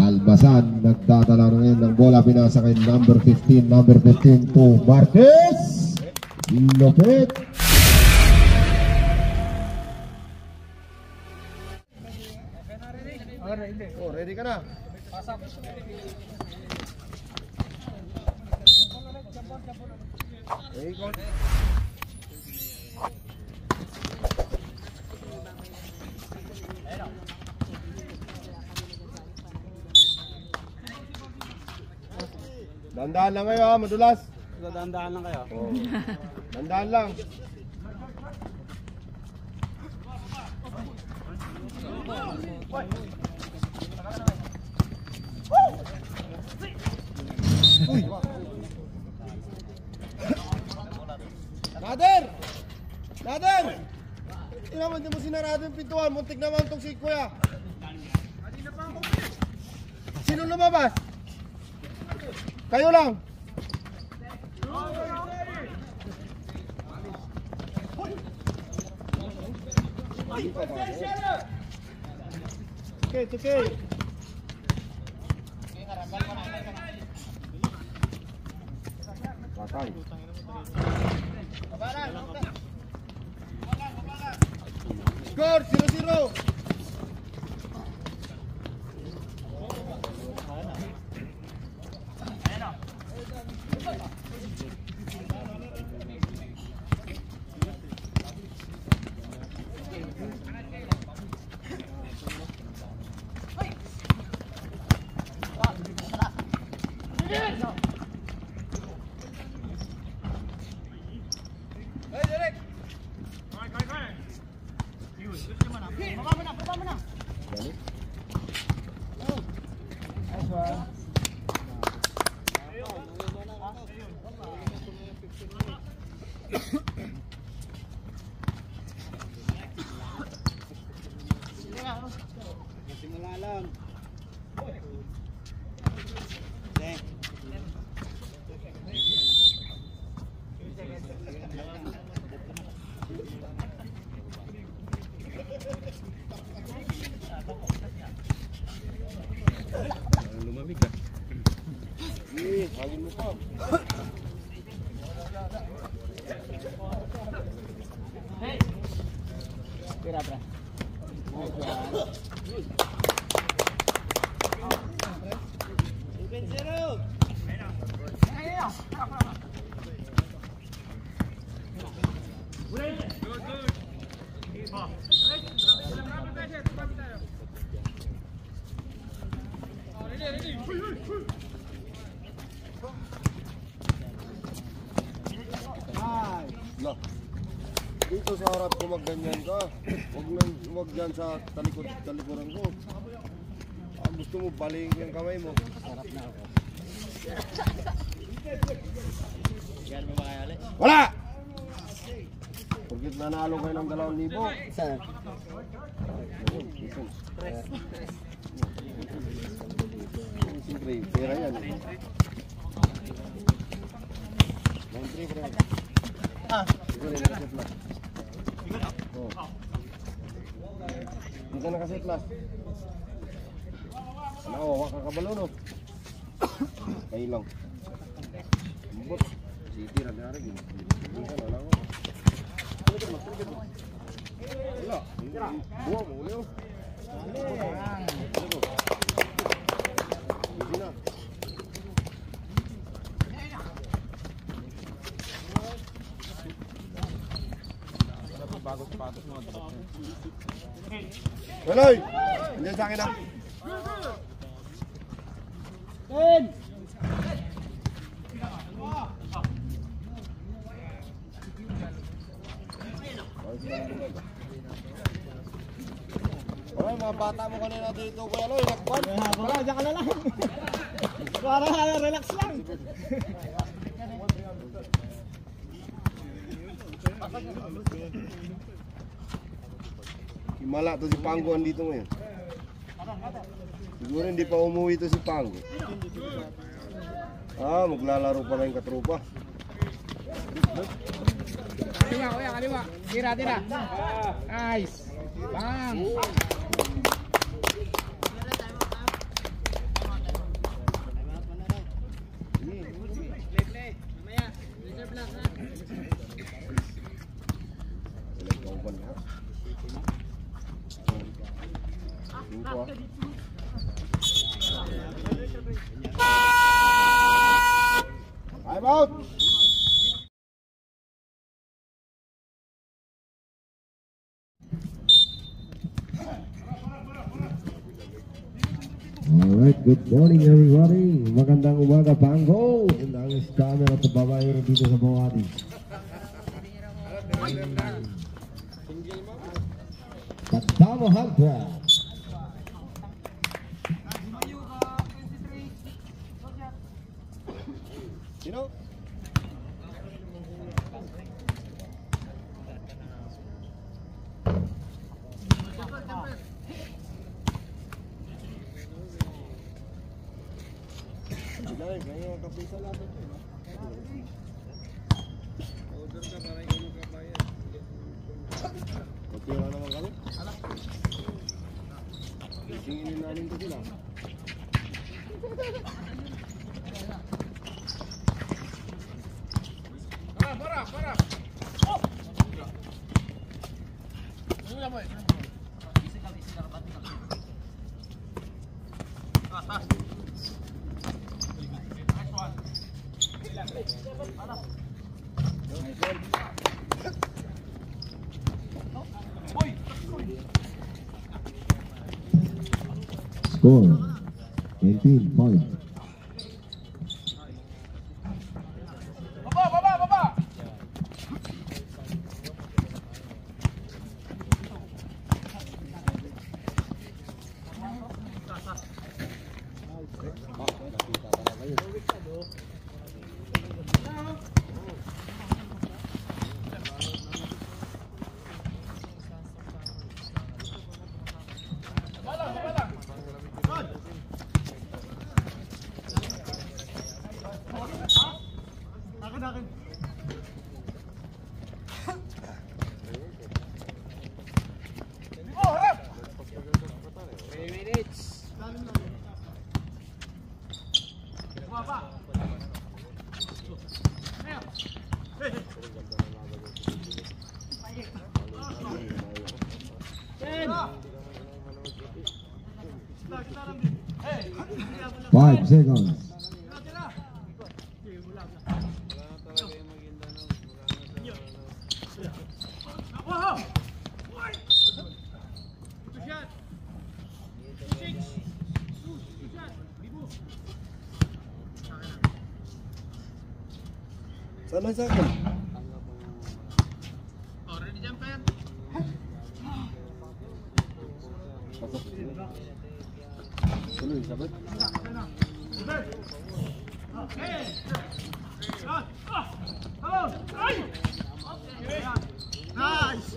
Albasan nagdadala ngayon ng bola, pinasa kay number 15 to Marquez. Lopet. Oh, ready ka na? Dandaan lang kayo ha, madulas. Dandaan lang kayo. Oh. Dandaan lang. Uy. Nader! Nader! Tingnan mo, hindi mo sinarado yung pintuan. Muntik naman itong si Kuya. Sino lumabas? Kayo lang. Okay, okay. Patay. Score 0-0. Hagin mo pa. Tira, pre. No. Dito sa harap ko magganyan ka. Huwag dyan sa talikuran ko. Gusto mo baling yung kamay mo. Sarap na ako. Yan mo ba kaya ulit? Wala! Pagkit nanalo kayo ng 2,000. Saan? Siyempre, pera yan. 9-3. Siguro yung nakaset last. Hindi ka nakaset last. Ano, waka kabalo no? Kayo lang. Ambot. City na gari. Hindi ka na lang ako. Wala. Buwa mo ulit. Hindi na. Bago sapatos mga dapat niya. Tuloy! Andiyan sa akin na. Ten! Alright, mga bata mo kanina dito, Kuya Loy, nagpan. Wala, dyan ka na lang. Para relax lang. Himala to si Pango andito ngayon. Siguro hindi pa umuwi to si Pango. Maglalaro pa lang katrupa. Kaliwa, kuya, kaliwa. Tira, tira. Nice. Bang. Time out! Alright, good morning everybody. Magandang umaga, Pango. Ang camera at babae rin dito sa Buwati. Katama Hunter. Sino? Dahil kaya kapisa lang ito. Order ka para ikaw magkabayan. Matira naman kami. Singinin namin ito sila. Para! Oh! Ano mo? Score 18-5. Baba! 3 minutes. Five seconds. Sana sa akin. Already jumper. Pasok. Tuloy, sabat. Nice!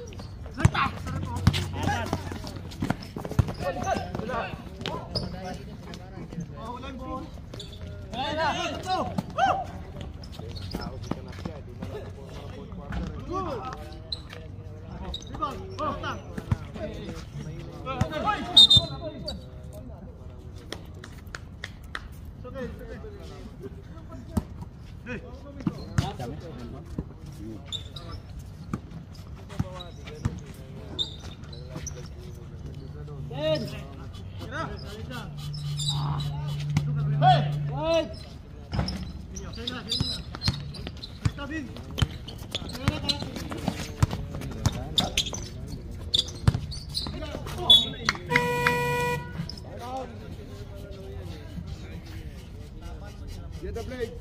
Get the blade.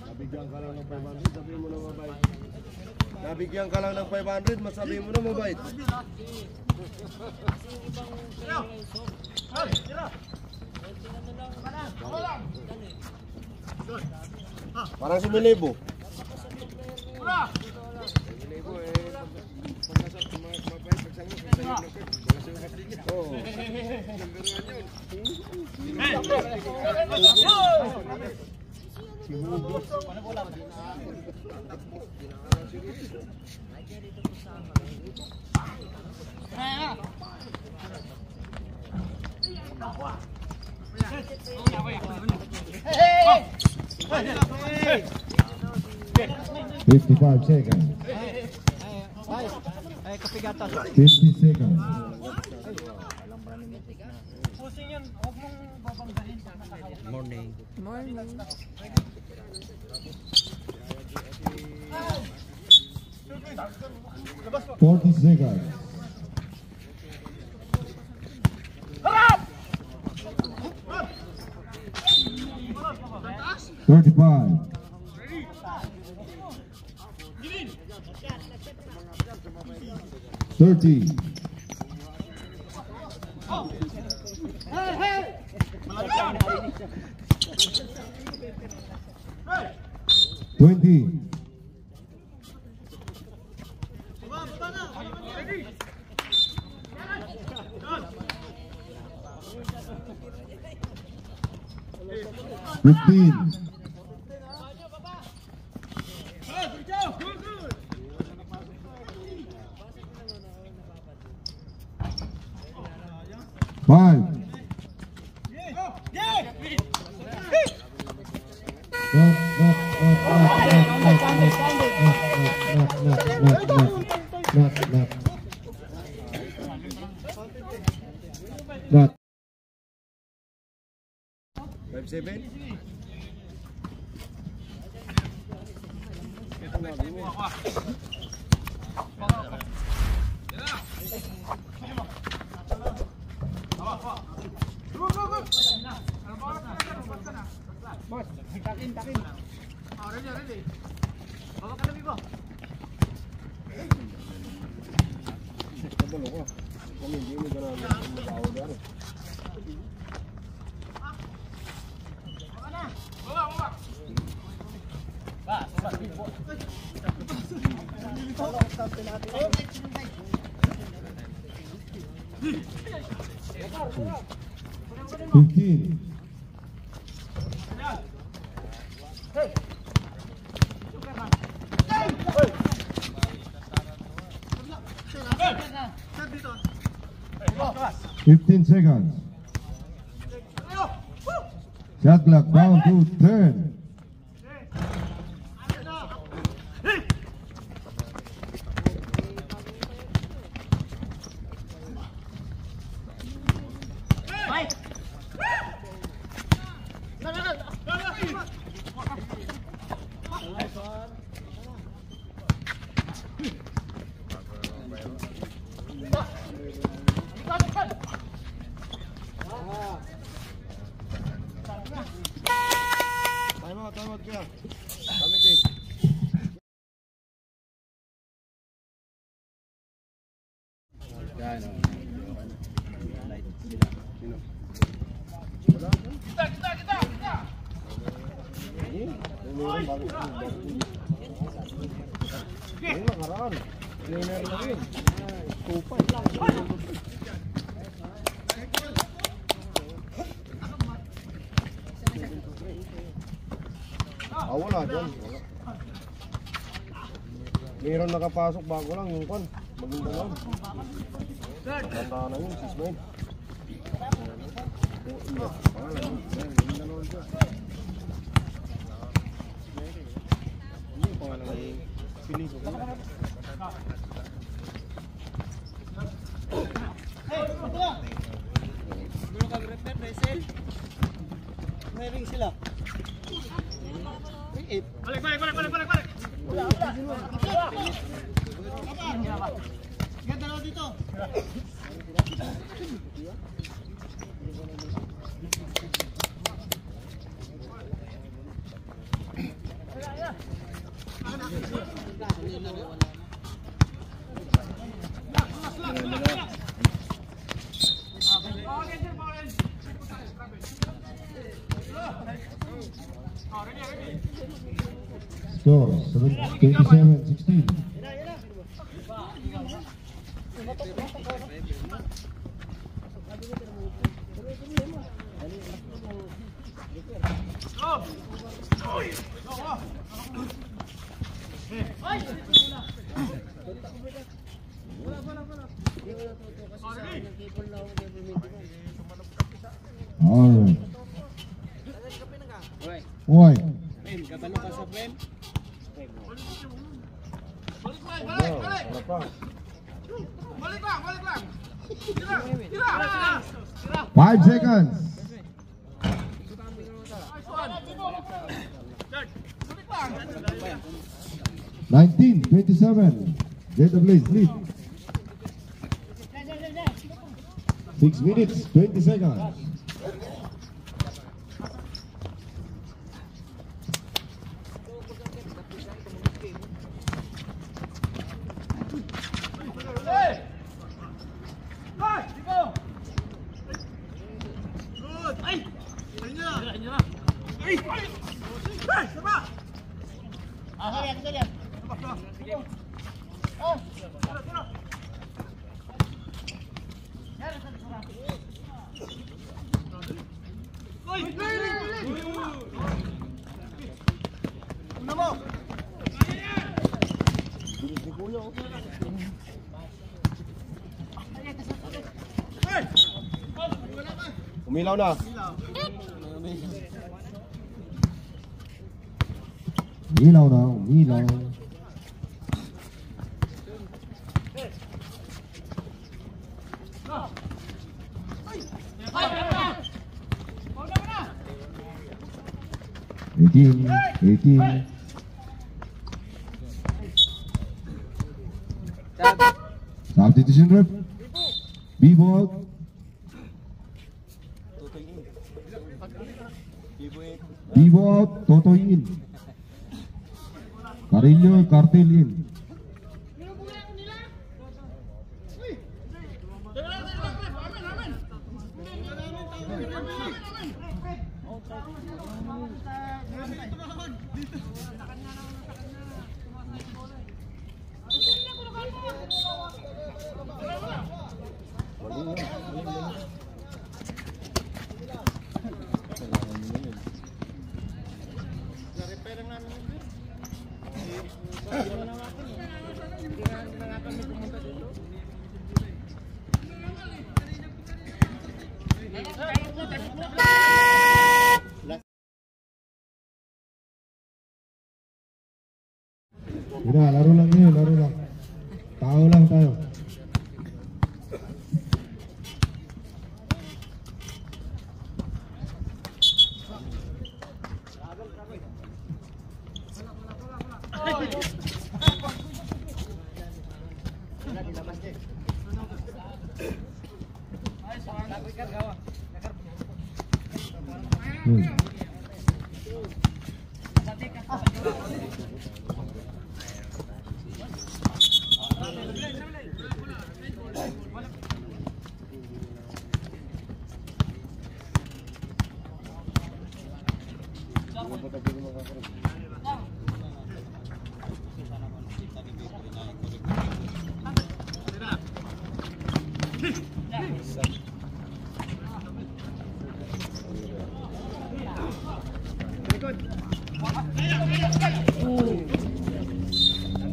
Nabigyan ka lang ng 500, sabi mo na mabait. Nabigyan ka lang ng 500, masabi mo na mabait. Parang si Milibo. Oh. Hey! 55 seconds. Ay, kapigatas. 50 seconds. Morning. 40 seconds. $35. 30. 20. 15. 5. Not. 5-7? Ito na, gini. Kabalo ko. Kung hindi mo ganun, mag-awa na rin. $15. 15 seconds. Shot clock down to 10. Time out kuya. Kami din. Ayun lang, haraan. Trainer lang yun. Kupay. Wala dyan. Wala. Mayroon nakapasok bago lang yung kon. Maganda lang. Ganda na yun, 6-9. Hindi pa nga lang yung pinito ko. Gulo ka grep Bresel. May ring sila. Balik. Wala. Yan, dalawa dito. Score 27-16. Alright. Oy. Kabalo ka sa friend? Balik lang. 5 seconds. 19-27. Jeddah Blaze lead. 6 minutes, 20 seconds. Umilaw na. Umilaw na, umilaw. Eighteen. Substitution rep. B-ball. B-ball, Totoy in. Carillo, Cartel in. Udah, laro lang yun, laro lang. Tao lang tayo.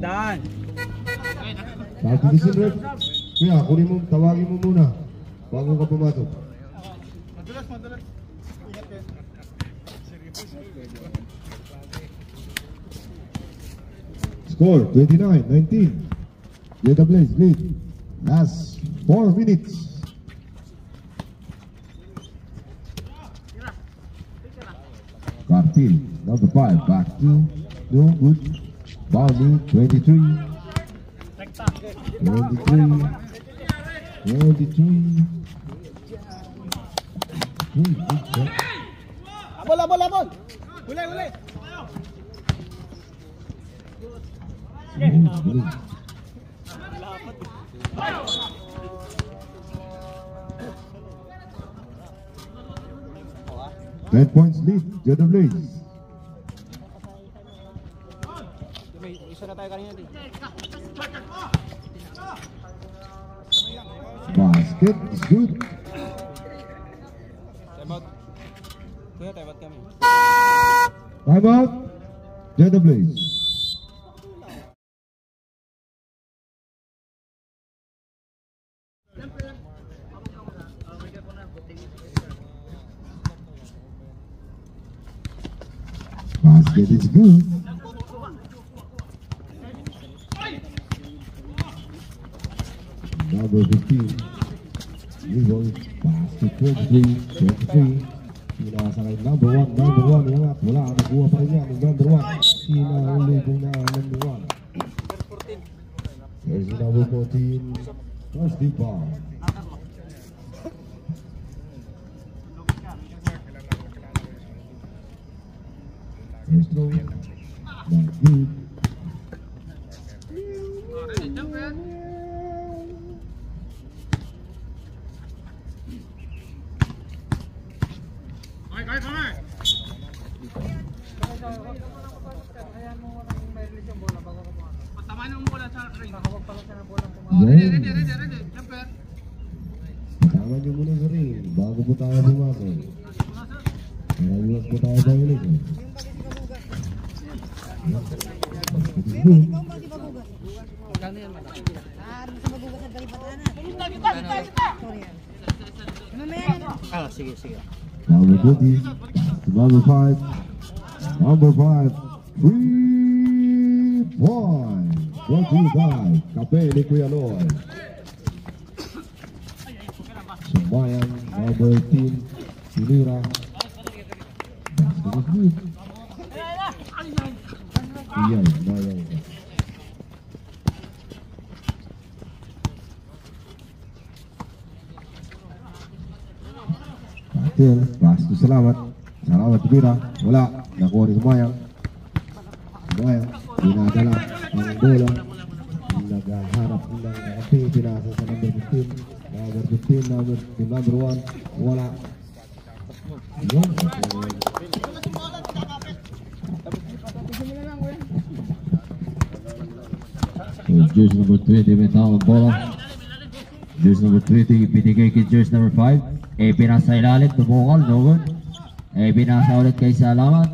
Dan. Substitution rep. Kaya, kunin mo, tawagin mo muna bago ka pumasok. Madulas. Ingat kayo. Score 29-19. Jeddah Blaze lead. Last 4 minutes. Cartil, number 5, back to no good. Bowling 23. 23. Abol. Huli. 10 points lead, Jeddah Blaze. Isa na tayo kanina din. Basket is good. Timeout. Kuya, timeout kami. Time out, Jeddah Blaze. Basket is good. Number 15. New ball. Basket 23. Pinasa kay number 1, umangat. Wala, nakuha pa rin yan. Number 1, sinahulog na number 1. There's number 14, first deep ball. There's no not good. Taman nyo muna sa ring bago po tayo bumakay. Marayuwas po tayo tayo ulit. Sige. Number 20, number 5, 3 points. 25, Kape ni Kuya Loy. Sembayang number 10, Sinira. Iya, bayang. Katil, Bastu selamat. Salamat Bira. Wala, nakuha ni Sembayang. Sembayang, dinadala ang bola. Naghaharap ng Kape, pinasa sa number 15. Number 15, number 1. Wala. Yun. Jersey number 20 may tawag bola. Jersey number 20 ibinigay kay jersey number 5. Pinasa ilalim, tumukal, no good. Pinasa ulit kay Salamat.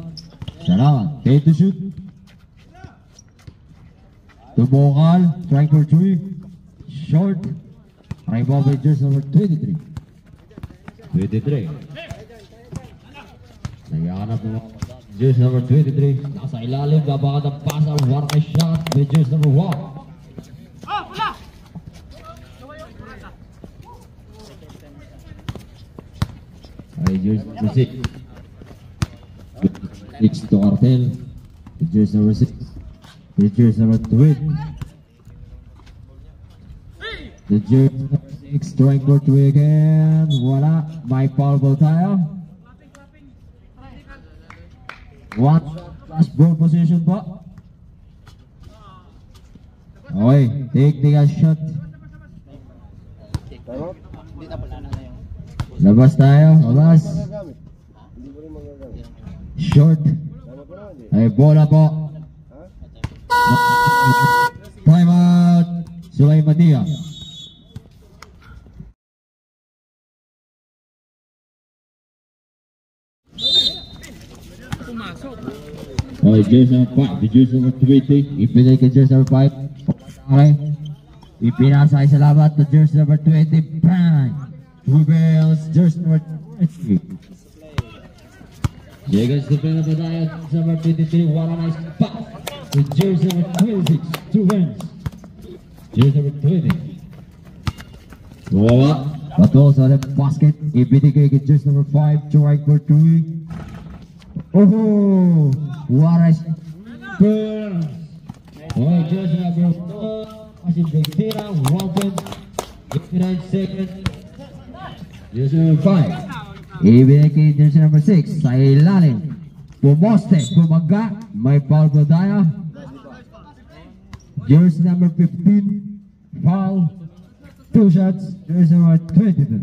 Salamat, take to shoot. Tumukal, trying for 3. Short. Trying ball by jersey number 23. 23. Naghahanap ng jersey number 23. Nasa ilalim, babakad ang pasa. Warning shot by jersey number 1. Jersey number 6. 6 to Artel. Jersey number 6. Jersey number 20. The jersey number 6 trying for 3 again. Wala. May foul ball tayo. One last ball position po. Okay, take the shot. Labas tayo, labas. Short. Ay, bola po. Time out. Sulaiman Diaz. Okay, jersey number 5. The jersey number 20. Ipinay kay jersey number 5. Okay. Ipinasa kay Salamat. The jersey number 20. Bang! Rubels, jersey number 20. Jegas to play number 9, number 23. What a nice pass. The jersey number 26. 2 wins. Jersey number 20. Wawa. Bato sa left basket. Ibinigay kay jersey number 5. Trying for 3. Oh, what a burn. Oh, jersey number 4. Asin Dextera. 1 win. 59 seconds. Jersey number 5. Ibigay kay jersey number 6 sa ilalim. Pumoste, bumaga, may foul ba tayo? Jersey number 15, foul, 2 shots, jersey number 22.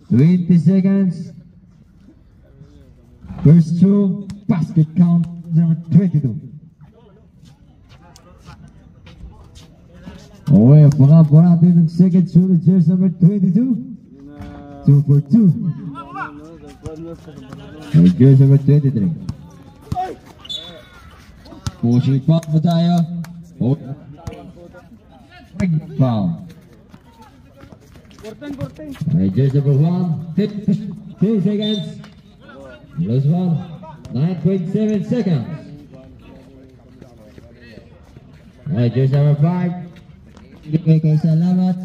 20 seconds. First 2, basket count, number 22. Okay, pangap natin ng second shoot, jersey number 22. 2 for 2. Jersey number 23. Pushing foul po tayo. Foul. Jersey number 1. 2 seconds. Last one. 9.7 seconds. Jersey number 5. Ibigay kay Salamat.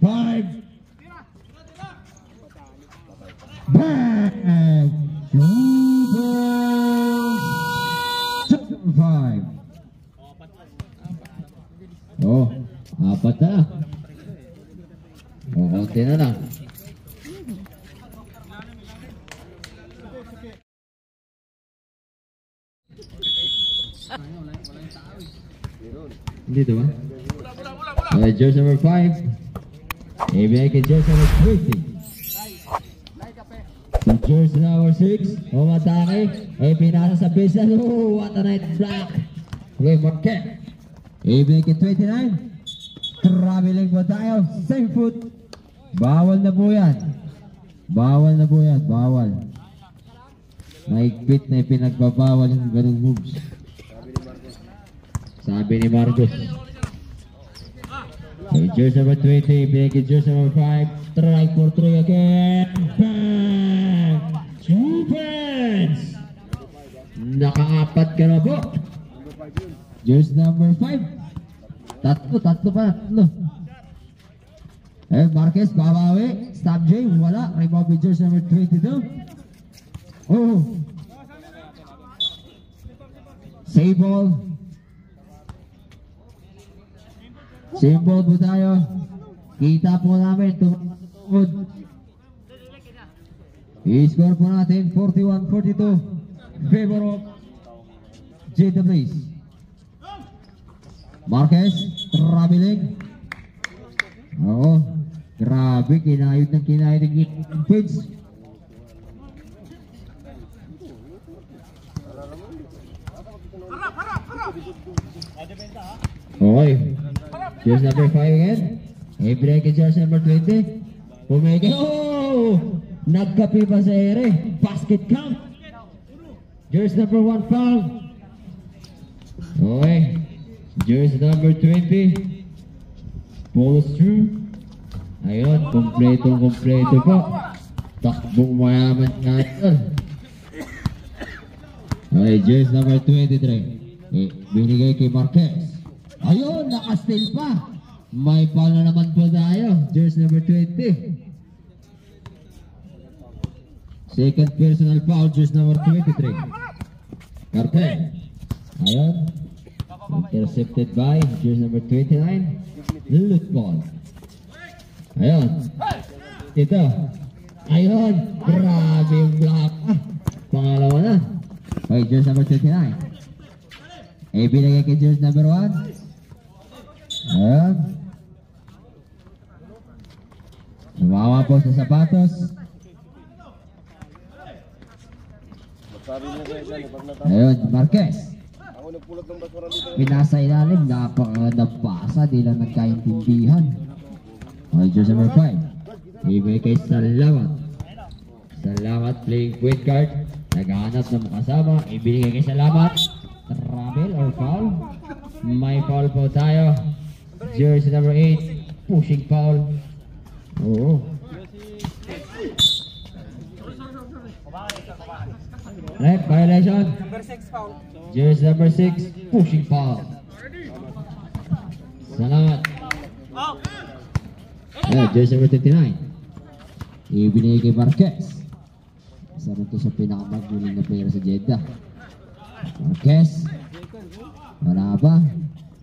5. Bang! Apat na lang. O, konti na lang. Dito ba? Jersey number 5. Ibigay kay jersey number 20. So jersey number 6. Umatake. Pinasa sa baseline. Oh, what a night block. Okay, Marquez. Ibigay kay 29. Traveling po tayo. Same foot. Bawal na po yan. Bawal na po yan. Bawal. Mahigpit na pinagbabawal yung ganung moves. Sabi ni Marcos. So, jersey number 20, big jersey number 5. Try for 3 again. Bang! 2 points! Nakaapat ka na po. Jersey number 5. Tatlo pa. Marquez, babawi. Stop J, wala. Rebound with jersey number 22. Oh! Save ball. Same ball po tayo. Kita po namin tumutugod. I-score po natin 41-42. Favor of J.The. Blaze. Marquez, traveling. Oo. Grabe, kinayod ng Pins. Okay. Jersey number 5 again. Ibigay kay jersey number 20. Pumigil. Oh! Nagkapi pa sa ere. Basket count. Jersey number 1 foul. Okay. Jersey number 20. Pulls through. Ayun. Kompleto po. Takbong mayaman nga ito. Okay. Jersey number 23. Binigay kay Marquez. Ayun, naka-steal pa. May foul na naman po tayo. Jersey number 20. Second personal foul, jersey number 23. Cartel. Ayun. Intercepted by jersey number 29. Loot ball. Ayun. Ito. Ayun. Grabe yung block. Pangalawa na. Okay, jersey number 29. Binigay kay jersey number 1. Ayan. Sumawa po sa sapatos. Ayun, Marquez. Pinasa ilalim, napasa, di lang nagkaintindihan. Okay, jersey number 5. Ibigay kay Salamat. Salamat playing point guard. Naghahanap ng makasama. Ibigay kay Salamat. Travel or foul. May foul po tayo. Jersey number 8, pushing foul. Oh. Right, violation. Number 6 foul. Jersey number 6, pushing foul. Salamat. Jersey number 39. Ibinigay kay Marquez. Isa rin ito sa pinakamaguling na player sa Jeddah. Marquez. Wala ba?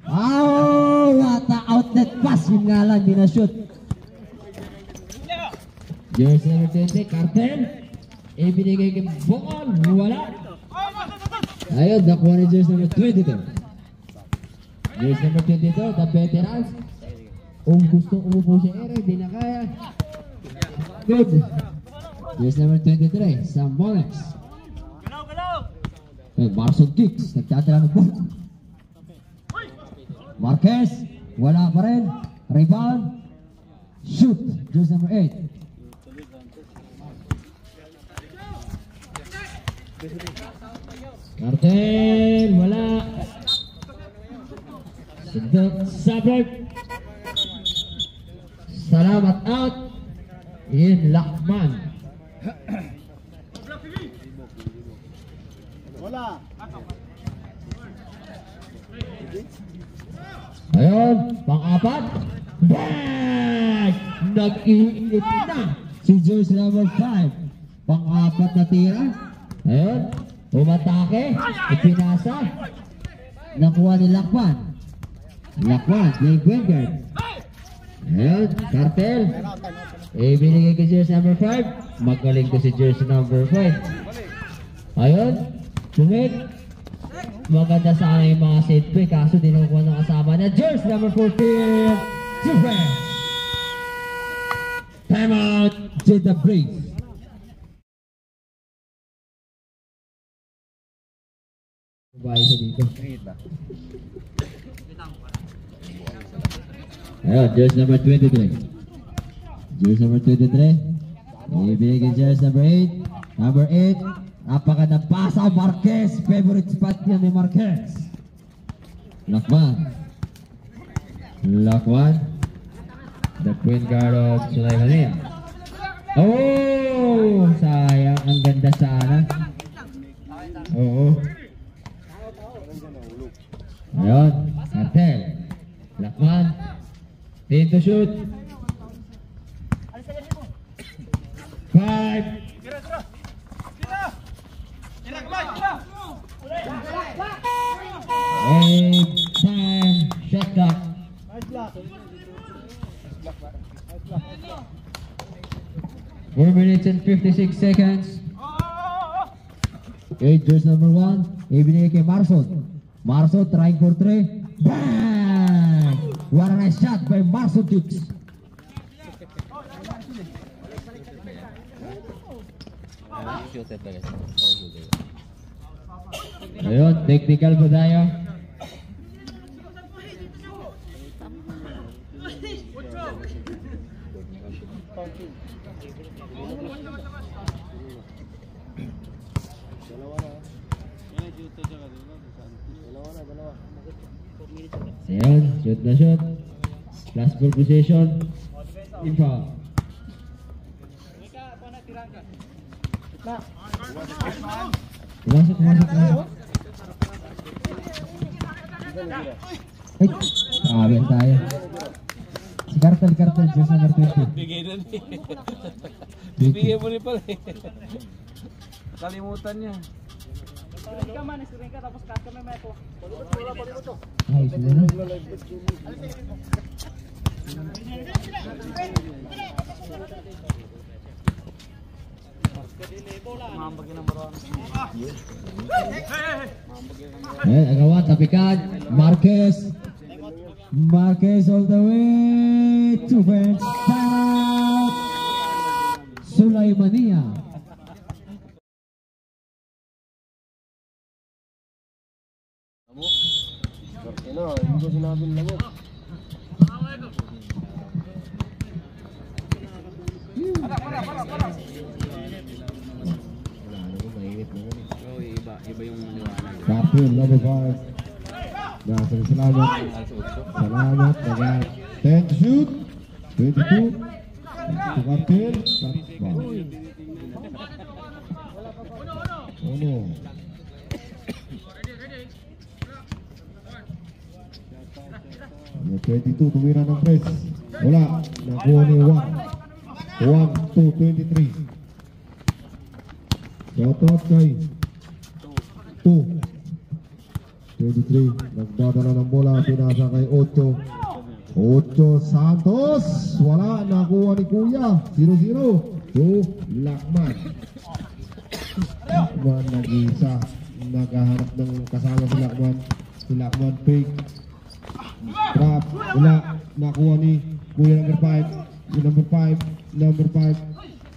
Oh, what a outlet pass. Yung nga lang, di na-shoot. Jersey number 20, Cartel. Ibinigay kay Bokal. Wala. Ayun, nakuha ni jersey number 22. Jersey number 22, the veterans. Kung gusto umupo si Ere, di na kaya. Good. Jersey number 23, Sam Monex. Marson Kicks, nagtatala ng ball. Marquez, wala pa rin. Rebound. Shoot. Jersey number 8. Cartel, wala. Sabert. Salamat out. In Lakman. Wala. Ayun, pang-apat. Bang! Nag-iinit na si jersey number 5. Pang-apat na tira. Ayun, umatake. Ipinasa. Nakuha ni Lakman. Lakman, playing point guard. Ayan, Cartel. Ibinigay ko jersey number 5. Magaling ko si jersey number 5. Ayun, sumit. Maganda sana yung mga set play, kaso di nakukuha ng kasama na jersey number 14. Super! Time out to the break. Bahay sa dito. Ayun, jersey number 23. Jersey number 23. Ibigay jersey number 8. Number 8. Napakaganda pasa Marquez. Favorite spot niya ni Marquez. Lakman. Lakman. The point guard of Sulaimanin. Oh! Sayang. Ang ganda sana. Oo. Ayun. Cartel. Lakman. Need to shoot. 5. 8 time. Shot clock. 4 minutes and 56 seconds. 8 jersey number 1. Ibinigay kay Marson. Marson trying for 3. Bang! What a nice shot by Marson Dukes. Ayun, technical po tayo. Ayun, shoot na shoot. Last ball possession. In foul. Masuk. Sabi tayo. Si Cartel jersey number 20. Bigay na niya. Bigay mo rin pala eh. Kalimutan niya. Screen ka man, screen ka tapos cut ka may meto. Ay, siguro. Agawan, tapikan. Marquez all the way to bench. Time out. Sulaimania. Hindi ko sinabing lamok. Iba yung liwanag. Cartel, number 5. Salamat. Dagat. 10 to shoot. 22. To Cartel. Ono. Yung 22, tumira ng press. Wala. Nakuha ni 1, 2, 23. Shout out kay 2. 23, nagdadala ng bola, pinasa kay 8 Santos, wala, nakuha ni Kuya, 0-0 to Lakman. Lakman nag-isa, naghahanap ng kasama si Lakman fake, trap, wala, nakuha ni Kuya number 5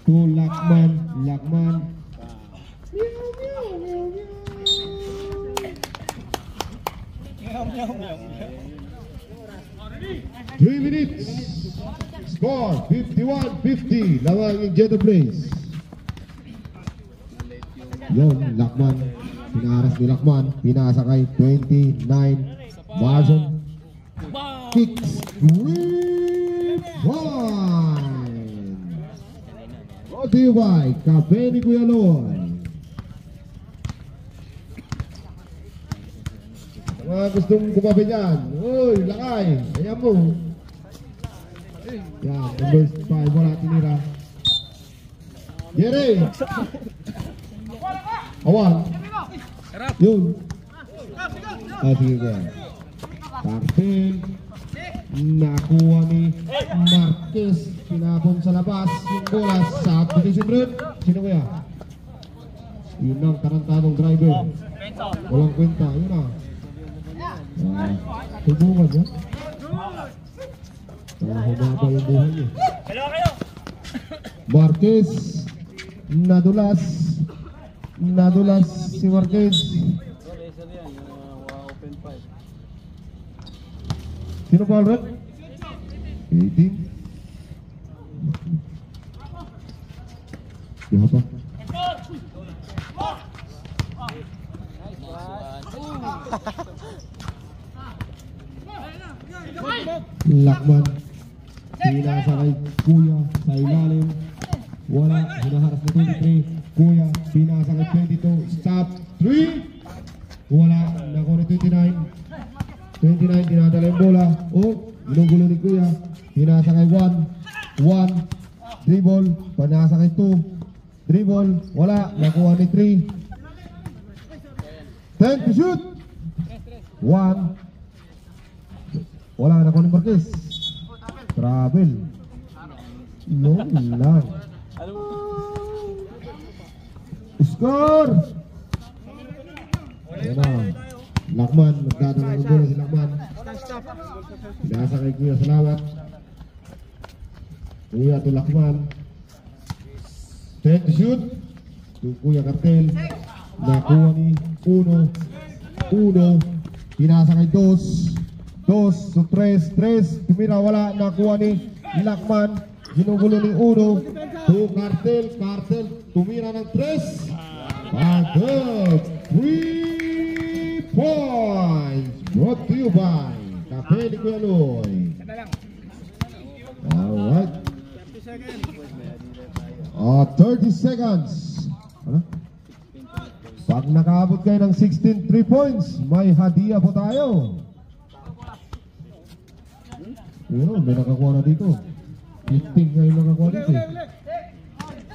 to Lakman. 3 minutes. Score 51-50. Lawang yung Jetta Blaze. Yon, Lakman. Pinaras ni Lakman. Pinasa kay 29. Marson. Kicks. Green one. Brought to you by Cafe ni Kuya Loy. Mga gustong kumabi dyan, uy, lakay, ayan mo. Yan, number 5, wala tinira. Jerry! Awan. Yun. Ah, sige kaya. Cartel. Nakuha ni Marquez. Pinapon sa labas. Yung bola sa application rin. Sino kaya? Yun ang tarantadong driver. Walang kwenta. Yun na. Tubungan niya. Humaba yung buhay niya. Marquez. Nadulas. Nadulas si Marquez. Sino ba Alred? 18. Diha pa. Lakman. Pinasa kay Kuya sa ilalim. Wala. Hinaharap na 23. Kuya. Pinasa kay 22. Stop. 3. Wala. Nakuha ni 29. 29, dinadala yung bola. Oh, ginugulo ni Kuya. Pinasa kay 1. 1. Dribble. Panasa kay 2. Dribble. Wala. Nakuha ni 3. 10 to shoot. 1. Wala. Nakuha ni Marquez. Travel. No lang. Score! Ayan na. Lakman, magdadala ng bola si Lakman. Pinasa kay Kuya Salawat. Kuya to Lakman. 10 to shoot. To Kuya Cartel. Nakuha ni 1. 1. Pinasa kay 2. 2 to 3. 3. Tumira wala. Nakuha ni Lakman. Ginugulo ni 1. To Cartel. Cartel. Tumira ng 3. Agad. 3 points brought to you by Cafe ni Kuya Loy. Alright. 30 seconds. Ano? Pag nakaabot kayo ng 16 3 points, may hadiah po tayo. Yun, may nakakuha na dito. 15 kayo nakakuha dito.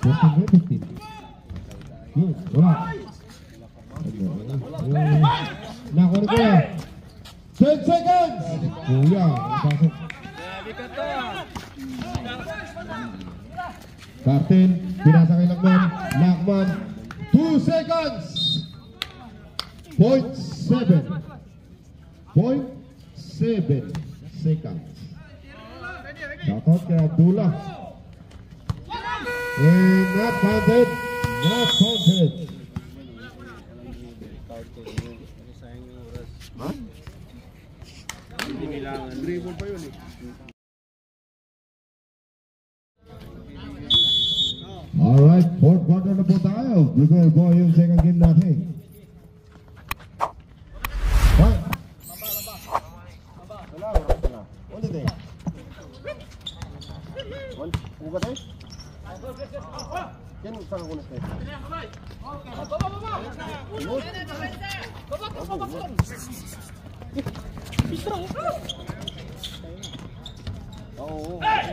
15. Yun, wala. Nakuha ni Kuya. 10 seconds. Kuya, pasok. Cartel, pinasa kay Lakman. Lakman, 2 seconds. 0.7 seconds. Shoutout kay Abdullah. And not counted. Not counted. Dribble pa yun eh. Alright, fourth quarter na po tayo. Bigay po yung second game natin. Right. Ulit eh. Ugat eh? Yan, saan ako nastay? Oo. Okay.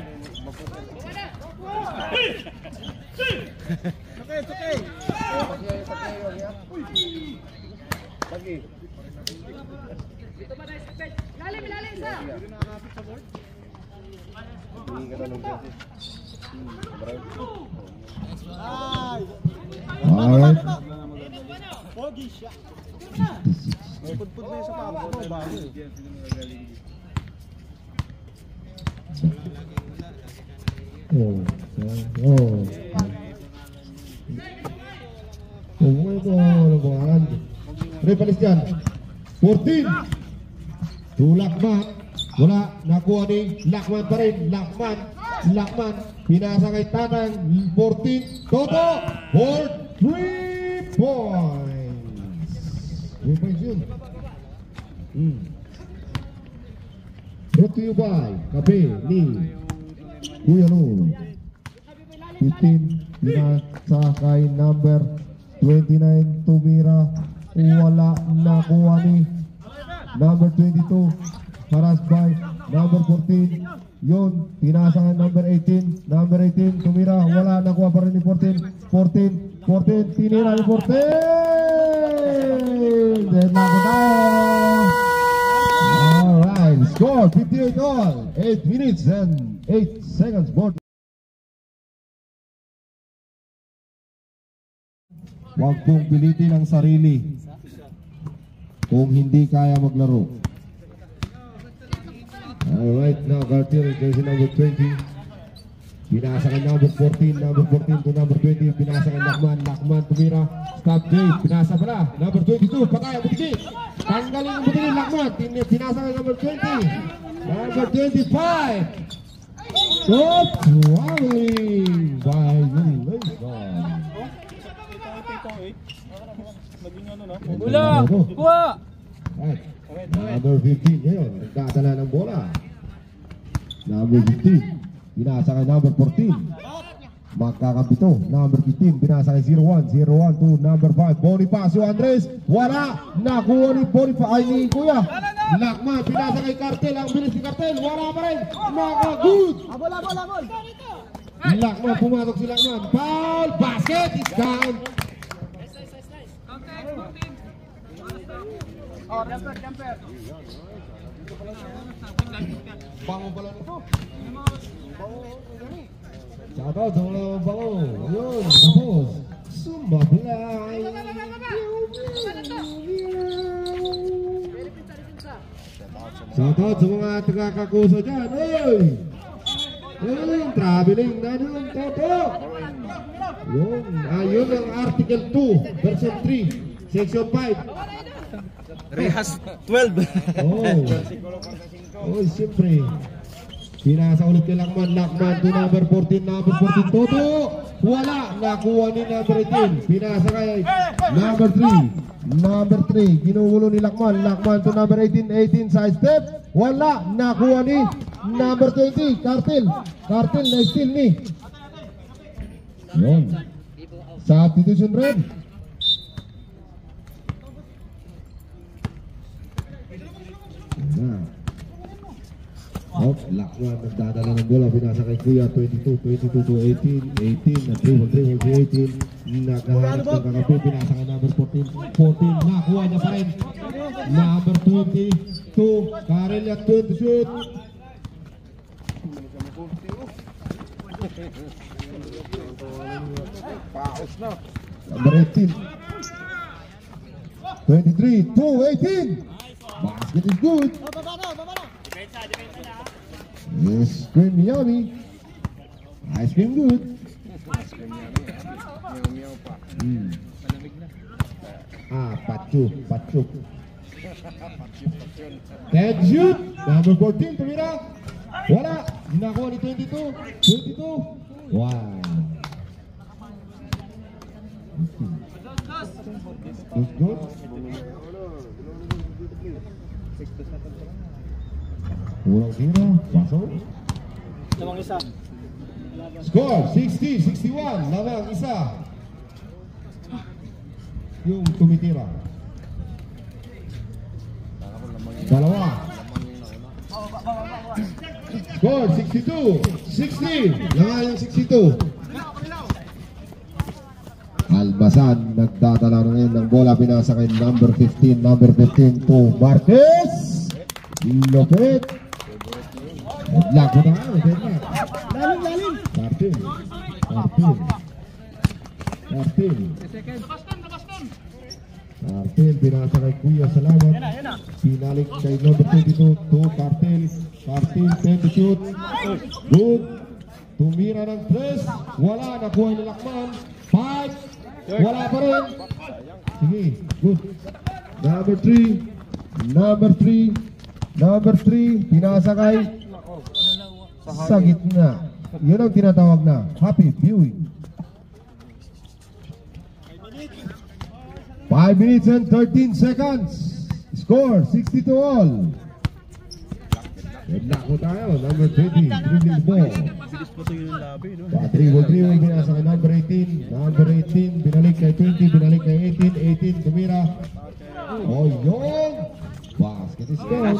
Lagi. Lalim sa. Hindi ka na nung kasi. Alright. Pogi siya. May pudpud na sa pabo. Bago eh. Repalis dyan. 14. To Lakman. Wala. Nakuha ni Lakman pa rin. Lakman. Pinasa kay Tatang. 14. Toto. For 3 points. 3 points yun. Brought to you by Cafe ni Kuya Lo. 15. Pinasa kay number 29. Tumira. Wala. Nakuha ni number 22. Paras by number 14. Yun. Pinasa kay number 18. Number 18. Tumira. Wala. Nakuha pa rin ni 14. 14. Tinira ni 14. Then nakuha tayo. Alright. Final score 58 all. 8 minutes and 8 seconds more. Huwag pong pilitin ang sarili kung hindi kaya maglaro. Alright, now Cartel, jersey number 20. Pinasa kay number 14 to number 20. Pinasa kay Lakman tumira. Stop J, pinasa pala. Number 22, patay ang butiki. Tanggalin ang butiki, Lakman. Pinasa kay number 20. Number 25. Stop traveling by Malaysia. Wala! Kuha! Right. Number 15 ngayon, nagdadala ng bola. Number 15, binasa kay number 14. Magkakapito, number 15, binasa kay 01 to number 5. Bonifacio Andres, wala! Nakuha ni Bonifacio, ay ni Kuya. Lakman, binasa kay Cartel, ang bilis ni Cartel, wala pa rin. Naka-good! Abol! Lakman, pumatok si Lakman. Foul, basket, is down. Oh, jumper. Bango pala nito. Shoutout sa mga bango. Ayun, tapos. Sumablay. Shoutout sa mga taga-Kakusa dyan. Oy! Ayun, traveling na yun, Toto. Yun, ayun ang Article 2, version 3, section 5. Rehas 12. Oh, siyempre. Pinasa ulit kay Lakman to number 14, Toto. Wala, nakuha ni number 18. Pinasa kay Number 3, ginugulo ni Lakman to number 18 side step. Wala, nakuha ni number 20, Cartel na steal ni. Yun. Substitution red. Lakman nagdadala ng bola, binasa kay Kuya 22 to 18 na dribble 18. Nakahanap ng kakapi, binasa kay number 14, nakuha niya pa rin. Number 22, Karel at 20 shoot. Number 18. 23, 18. Basket is good. Ice cream yummy. Ice cream good. Pachu. Dead shoot. Number 14, tumira. Wala. Nakuha ni 22. Wow. Good. Kurang tira, pasok. Lamang isa. Score 60-61, lamang isa. Yung tumitira. Dalawa. Score 62-60, lamang yung 62. Albasan nagdadala ngayon ng bola, pinasa kay number 15 to Marquez. Lopet. Lago na nga, Lalim. Cartel. Cartel, pinasa kay Kuya Salamat. Pinalik kay number 22 to Cartel. Cartel, 20 shoot. Good. Tumira ng 3. Wala, nakuha ni Lakman. 5. Wala pa rin. Sige, good. Number 3, pinasa kay sa gitna. Yun ang tinatawag na happy viewing. 5 minutes and 13 seconds. Score 62 all. Headlock ko tayo. Number 20, dribbling ball. Dribble, binasa kay number 18. Number 18, binalik kay 20, binalik kay 18. Tumira. Oh, yun. Basket is down.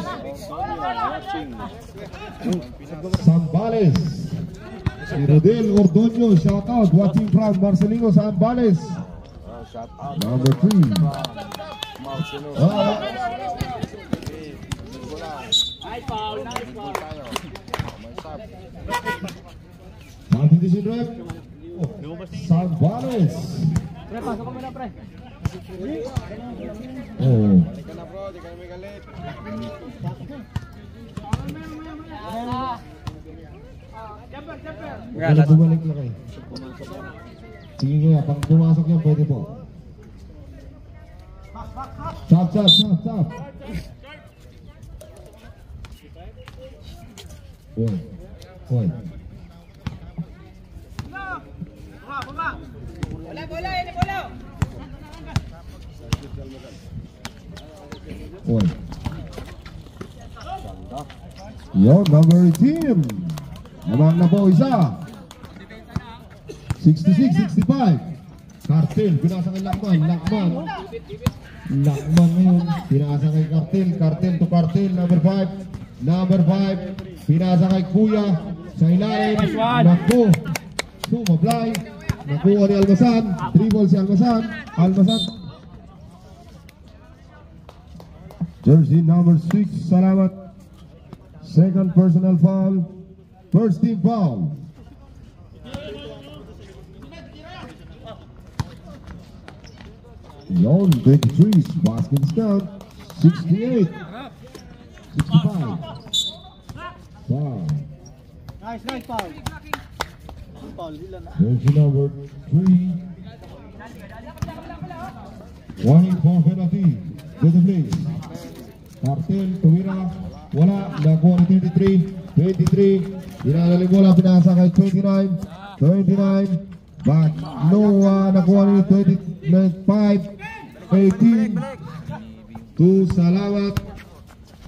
Sambales. Si Rodel Ordonio, shout out. Watching from Marcelino Sambales. Number 3. tayo. May sub. Substitution rep. Salvares. Pre, pasok ka muna, pre. Oh. Balik ka na bro, di ka na may galit. Ano bumalik na kayo? Sige kaya, pag pumasok yan, pwede po. Stop. Oy. Oy. Yo, number 18. Naman na po isa. 66, 65. Cartel, pinasa kay Lakman. Lakman ngayon, pinasa kay Cartel. Cartel to Cartel, number 5. Number 5, pinasa kay Kuya. Sa ilalim, naku. Sumablay. Nakuha ni Almasan. Dribble si Almasan. Jersey number 6, salamat. Second personal foul. First team foul. Yon 23, basket count. 68. 65. Foul. Nice, foul. Foul, ilan na? Jersey number 3. Warning for penalty. Good play. Cartel, tumira. Wala. Nakuha ni 23. Dinadali bola, pinasa kay 29. Back. Noah, nakuha ni 25. 18. To Salamat.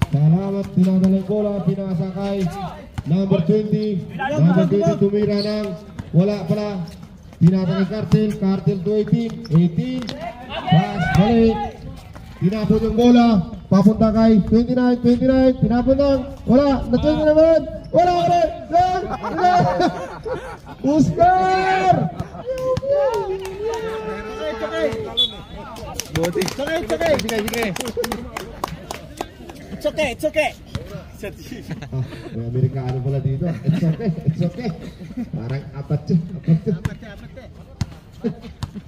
Dinadali bola, pinasa kay number 20. Number 20, tumira ng wala pala. Pinasa kay Cartel to 18. Pass, balik. Tinapon yung bola. Papunta kay 29. Tinapon ng wala. Na-20 naman. Wala. Oscar! It's okay. May Amerikano pala dito. It's okay. Parang apat siya.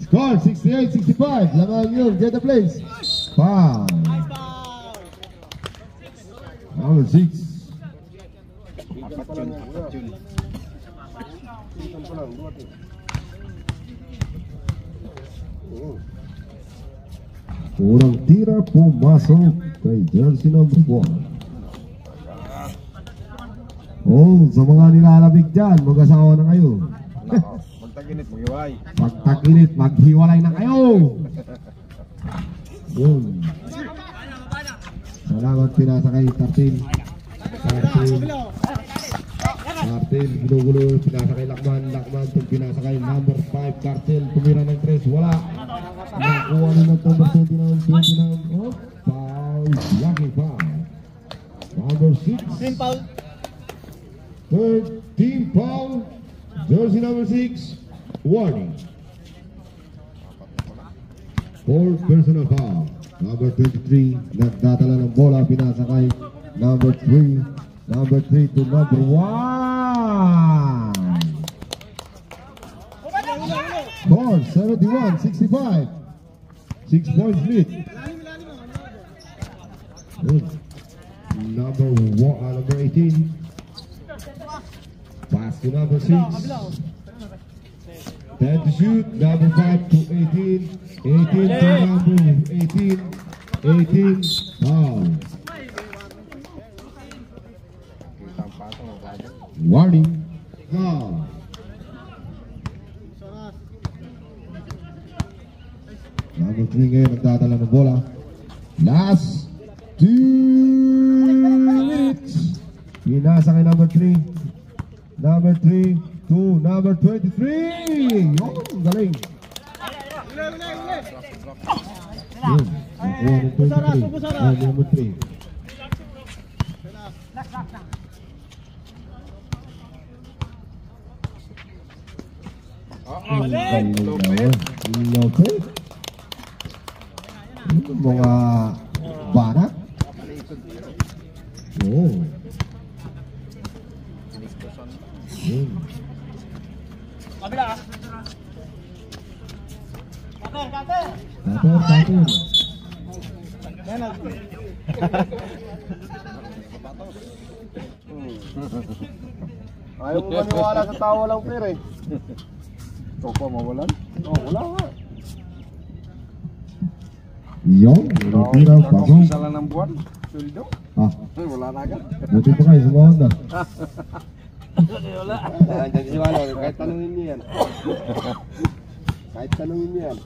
Score 68-65. Laman yun. Get the place. Foul. Number 6. Kurang tira pumasok kay jersey number 1. Oh, sa mga nilalabig dyan, mag-asawa na kayo. Magtaginit, mag-iway. Pagtaginit, maghiwalay na kayo. Yun. Salamat, pinasa kay Cartel. Ginugulo, pinasa kay Lakman, pinasa kay number 5, Cartel, tumira ng 3, wala. Nakuha na ng number 29. Oh, foul, lucky foul. Number 6. Team foul. Third team foul, jersey number 6, warning. Fourth personal foul, number 23, nagdadala ng bola, pinasa kay number 3 to number 1. Score 71-65. 6 points lead. Number 18. Pass to number 6. 10 to shoot. Number 5 to 18. 18 to number 18. 18. Foul. Warning. Foul. Number 3 ngayon nagdadala ng bola. Last 2 minutes. Pinasa kay number 3. Number 3 to number 23. Oh, galing. Yun. Nakuha ng 23. Ay, number 3. Lopez. Mga banak. Oh. Yun. Kabila ah. Cutter. Cutter. Yan na. Ayaw mo maniwala sa tao walang pera eh. Ikaw pa mawalan? Oo, wala nga. Yun, tira bago. Isa lang ng buwan. Sweldo. Ah, Wala na agad. buti pa kayo, sumahod na. Wala. Andiyan si Walo, kahit tanungin niyo yan. Kahit tanungin niyo yan.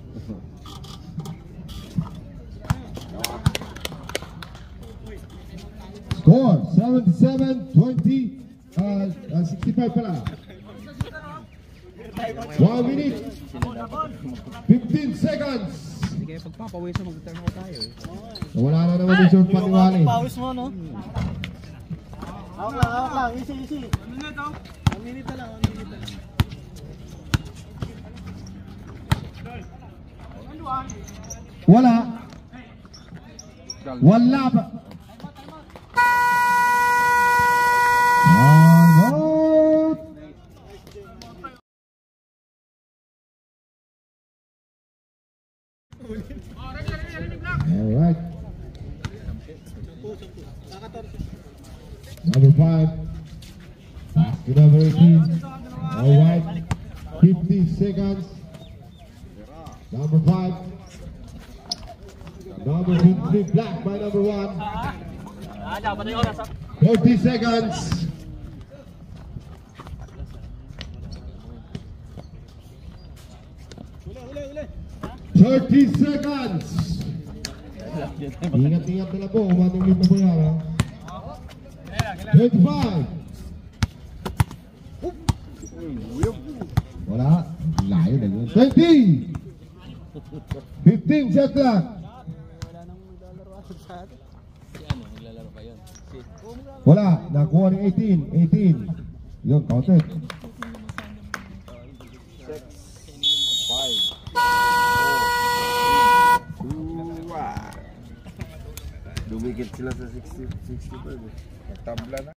Score, 77-20, 65 pala. 1 minute, 15 seconds. Hindi kaya pagpapawisan mag-turnout tayo eh. Wala na naman yung short paniwali. Pawis mo no? Hawak lang. Easy. 1 minute oh. 1 minute na lang. Wala. Wala pa. Out. All right. Number 5. Pass to number 18. All right. 50 seconds. Number 5. Number 53 black by number 1. Dapat na yung oras 40 seconds. Uli. 30 seconds. Ingat-ingat na lang po. Umatungin na po yan. Ha? 25. Wala. Layo na yun. 20. 15 shot clock. Wala. Nakuha ni 18. Yun, counted. 6, 5, 4, 3, 2, 1. Dumikit sila sa 65 eh. Tabla na.